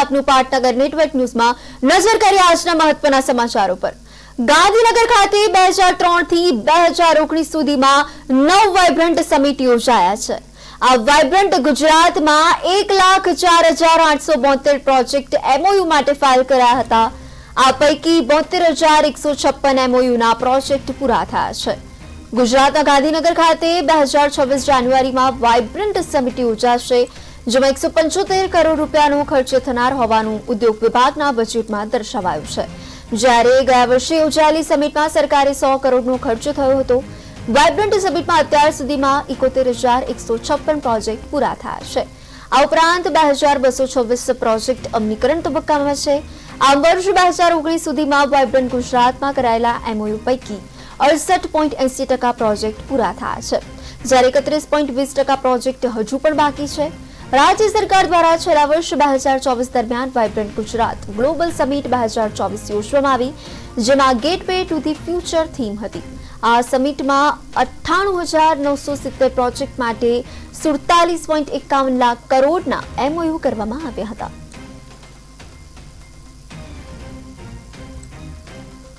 આપનું પાટનગર નેટવર્ક ન્યૂઝમાં નજર કરીએ આજના મહત્વના સમાચારો પર। ગાંધીનગર ખાતે 2003 થી 2019 સુધીમાં 9 વાઇબ્રન્ટ સમિટ યોજાયા છે। આ વાઇબ્રન્ટ ગુજરાતમાં 1,04,872 પ્રોજેક્ટ MOU માટે ફાઇલ કર્યા હતા। આ પૈકી 72,156 MOUના પ્રોજેક્ટ પૂરા થયા છે। ગુજરાતના ગાંધીનગર ખાતે 2026 જાન્યુઆરીમાં વાઇબ્રન્ટ સમિટ યોજાશે, જેમાં 175 કરોડ રૂપિયાનો ખર્ચ થનાર હોવાનું ઉદ્યોગ વિભાગના બજેટમાં દર્શાવાયું છે। જ્યારે ગયા વર્ષે યોજાયેલી સમિટમાં સરકારે 100 કરોડનો ખર્ચ થયો હતો। વાઇબ્રન્ટ સમિટમાં અત્યાર સુધીમાં 71,156 પ્રોજેક્ટ પૂરા થયા છે। આ ઉપરાંત 2,226 પ્રોજેક્ટ અમલીકરણ તબક્કામાં છે। આ વર્ષ 2019 સુધીમાં વાઇબ્રન્ટ ગુજરાતમાં કરાયેલા MOU પૈકી 68.80% પ્રોજેક્ટ પૂરા થયા છે, જ્યારે 31.20% પ્રોજેક્ટ હજુ પણ બાકી છે। राज्य सरकार द्वारा छेल्ला वर्ष 2024 दरमियान वाइब्रન્ટ गुजरात ग्लोबल समिट 2024 योजવામાં આવી, જેમાં गेटवे टू धी फ्यूचर थीम હતી। આ સમિટમાં 98,970 પ્રોજેક્ટ માટે 47.51 લાખ કરોડના MOU કરવામાં આવ્યા હતા।